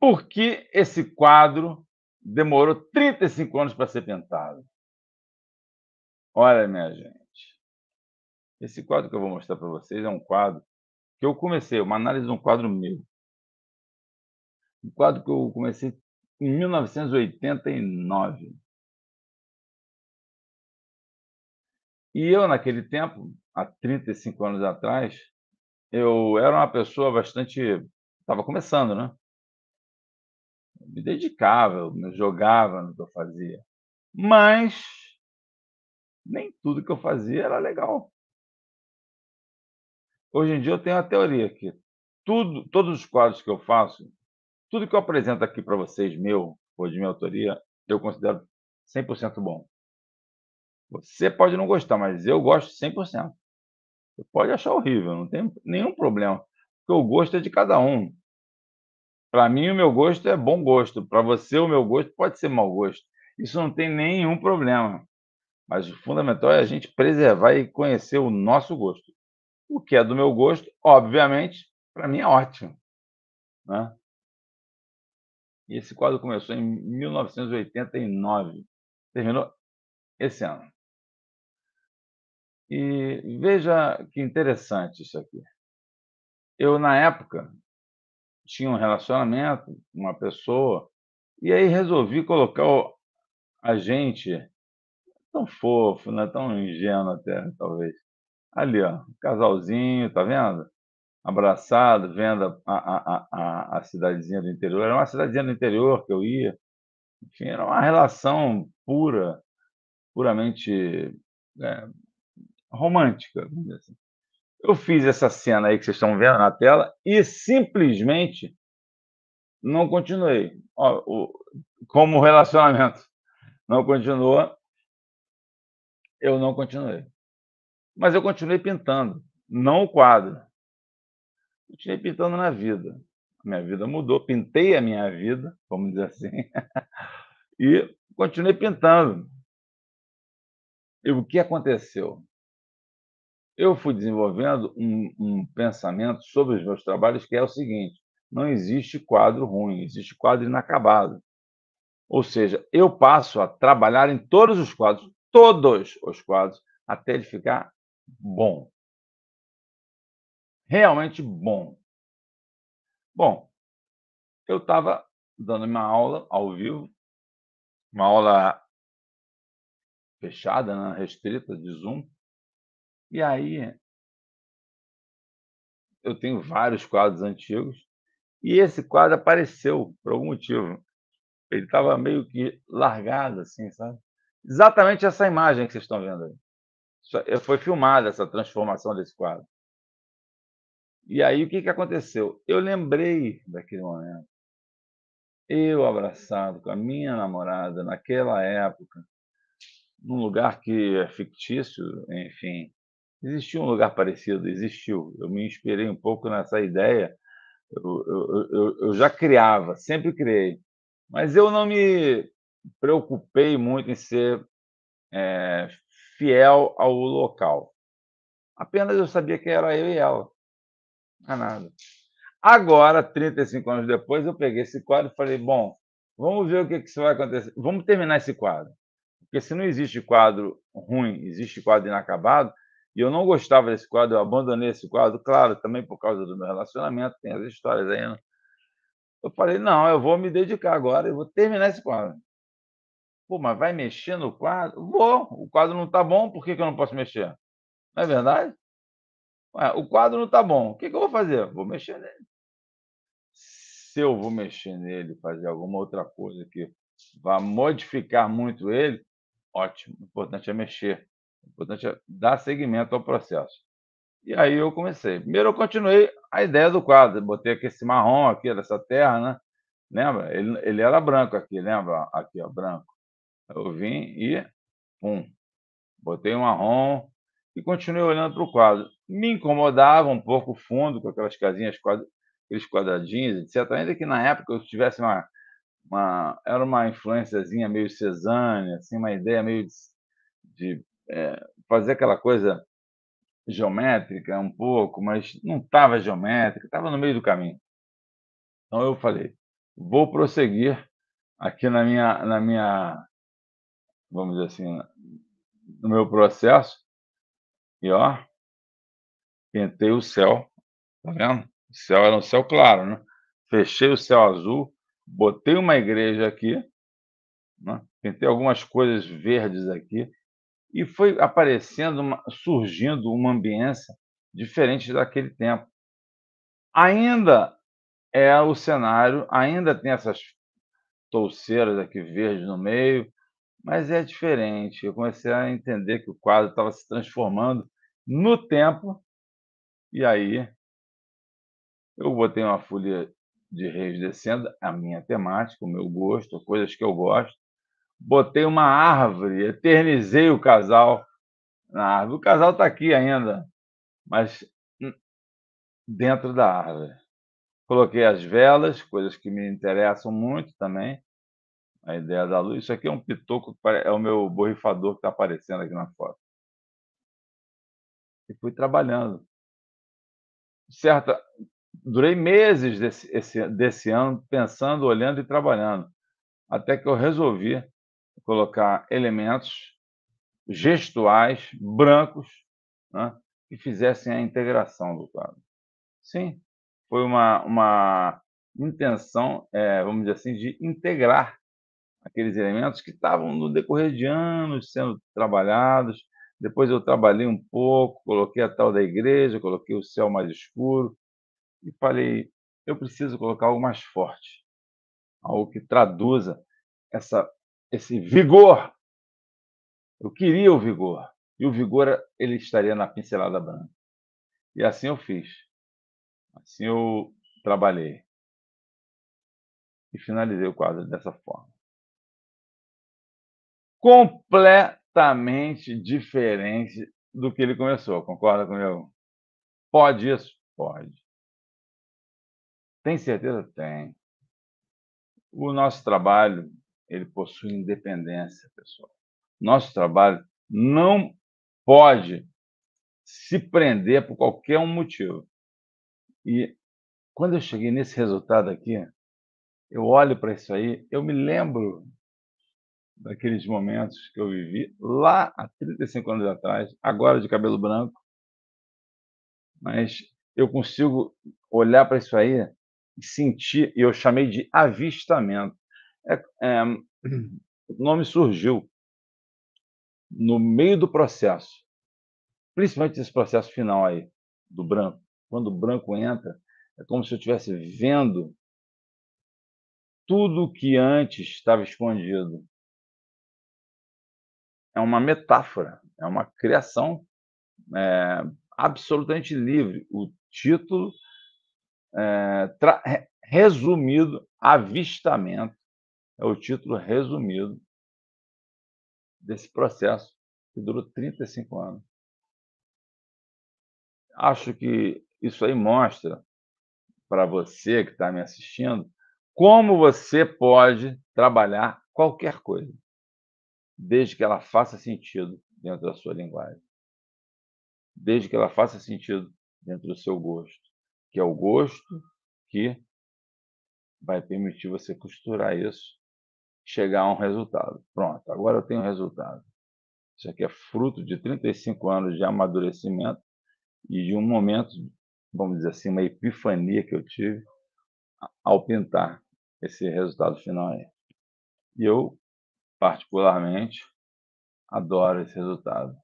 Por que esse quadro demorou 35 anos para ser pintado? Olha, minha gente, esse quadro que eu vou mostrar para vocês é um quadro que eu comecei, uma análise de um quadro meu. Um quadro que eu comecei em 1989. E eu, naquele tempo, há 35 anos atrás, eu era uma pessoa bastante, estava começando, né, me dedicava, eu me jogava no que eu fazia, mas nem tudo que eu fazia era legal. Hoje em dia eu tenho a teoria que todos os quadros que eu faço, tudo que eu apresento aqui para vocês meu, ou de minha autoria, eu considero 100% bom. Você pode não gostar, mas eu gosto 100%. Você pode achar horrível, não tem nenhum problema, porque o gosto é de cada um. Para mim, o meu gosto é bom gosto, para você, o meu gosto pode ser mau gosto. Isso não tem nenhum problema, mas o fundamental é a gente preservar e conhecer o nosso gosto. O que é do meu gosto, obviamente, para mim é ótimo, né. E esse quadro começou em 1989, terminou esse ano. E veja que interessante isso aqui. Eu, na época, tinha um relacionamento com uma pessoa, e aí resolvi colocar a gente, tão fofo, né, tão ingênuo até, talvez. Ali, ó, casalzinho, tá vendo? Abraçado, vendo a cidadezinha do interior. Era uma cidadezinha do interior que eu ia, enfim, era uma relação pura, puramente, eh, romântica, vamos dizer assim. Eu fiz essa cena aí que vocês estão vendo na tela e simplesmente não continuei. Ó, como relacionamento não continuou, eu não continuei. Mas eu continuei pintando, não o quadro. Continuei pintando na vida. A minha vida mudou, pintei a minha vida, vamos dizer assim, e continuei pintando. E o que aconteceu? Eu fui desenvolvendo um pensamento sobre os meus trabalhos que é o seguinte: não existe quadro ruim, existe quadro inacabado. Ou seja, eu passo a trabalhar em todos os quadros, até ele ficar bom, realmente bom. Bom, eu estava dando uma aula ao vivo, uma aula fechada, né, restrita, de Zoom, e aí eu tenho vários quadros antigos, e esse quadro apareceu por algum motivo. Ele estava meio que largado, assim, sabe. Exatamente essa imagem que vocês estão vendo aí. Foi filmada essa transformação desse quadro. E aí o que que aconteceu? Eu lembrei daquele momento, eu abraçado com a minha namorada naquela época, num lugar que é fictício, enfim, existia um lugar parecido, existiu. Eu me inspirei um pouco nessa ideia, eu já criava, sempre criei, mas eu não me preocupei muito em ser, eh, fiel ao local. Apenas eu sabia que era eu e ela, mais nada. Agora, 35 anos depois, eu peguei esse quadro e falei: "Bom, vamos ver o que que isso vai acontecer, vamos terminar esse quadro". Porque se não existe quadro ruim, existe quadro inacabado, e eu não gostava desse quadro, eu abandonei esse quadro, claro, também por causa do meu relacionamento, tem as histórias aí, né. Eu falei: "Não, eu vou me dedicar agora e vou terminar esse quadro". "Pô, mas vai mexer no quadro?". "Vou, o quadro não está bom, por que que eu não posso mexer?". Não é verdade? Ué, o quadro não está bom, o que que eu vou fazer? Vou mexer nele. Se eu vou mexer nele, fazer alguma outra coisa que vá modificar muito ele, ótimo, o importante é mexer, o importante é dar seguimento ao processo. E aí eu comecei. Primeiro eu continuei a ideia do quadro, botei aqui esse marrom aqui dessa terra, né, lembra? Ele era branco aqui, lembra? Aqui, ó, branco. Eu vim e pum, botei um marrom e continuei olhando para o quadro. Me incomodava um pouco o fundo com aquelas casinhas aqueles quadradinhos, etcétera, ainda que na época eu tivesse era uma influenciazinha meio Cezanne, assim, uma ideia meio fazer aquela coisa geométrica um pouco, mas não estava geométrica, estava no meio do caminho. Então eu falei: vou prosseguir aqui na minha, vamos dizer assim, no meu processo, e ó, pintei o céu, tá vendo? O céu era um céu claro, né. Fechei o céu azul, botei uma igreja aqui, né, pintei algumas coisas verdes aqui, e foi aparecendo surgindo uma ambiência diferente daquele tempo. Ainda é o cenário, ainda tem essas touceiras aqui verdes no meio, mas é diferente. Eu comecei a entender que o quadro estava se transformando no tempo, e aí eu botei uma folia de reis descendo, a minha temática, o meu gosto, coisas que eu gosto. Botei uma árvore, eternizei o casal na árvore. O casal está aqui ainda, mas dentro da árvore. Coloquei as velas, coisas que me interessam muito também, a ideia da luz. Isso aqui é um pitoco, é o meu borrifador que está aparecendo aqui na foto. E fui trabalhando. Certa Durei meses desse ano pensando, olhando e trabalhando, até que eu resolvi colocar elementos gestuais brancos, né, que fizessem a integração do quadro. Sim, foi uma intenção, vamos dizer assim, de integrar aqueles elementos que estavam no decorrer de anos sendo trabalhados. Depois eu trabalhei um pouco, coloquei a tal da igreja, coloquei o céu mais escuro e falei: "Eu preciso colocar algo mais forte, algo que traduza essa esse vigor". Eu queria o vigor, e o vigor ele estaria na pincelada branca. E assim eu fiz, assim eu trabalhei e finalizei o quadro dessa forma. Completamente diferente do que ele começou, concorda comigo? Pode isso? Pode. Tem certeza? Tem. O nosso trabalho, ele possui independência, pessoal. Nosso trabalho não pode se prender por qualquer um motivo. E quando eu cheguei nesse resultado aqui, eu olho para isso aí, eu me lembro daqueles momentos que eu vivi lá há 35 anos atrás, agora de cabelo branco, mas eu consigo olhar para isso aí e sentir, e eu chamei de avistamento. O nome surgiu no meio do processo, principalmente esse processo final aí, do branco. Quando o branco entra, é como se eu estivesse vendo tudo que antes estava escondido. É uma metáfora, é uma criação, absolutamente livre. O título, resumido, Avistamento, é o título resumido desse processo que durou 35 anos. Acho que isso aí mostra para você que está me assistindo, como você pode trabalhar qualquer coisa, desde que ela faça sentido dentro da sua linguagem, desde que ela faça sentido dentro do seu gosto, que é o gosto que vai permitir você costurar isso, chegar a um resultado. Pronto, agora eu tenho um resultado. Isso aqui é fruto de 35 anos de amadurecimento e de um momento, vamos dizer assim, uma epifania que eu tive ao pintar esse resultado final aí. E eu, particularmente, adoro esse resultado.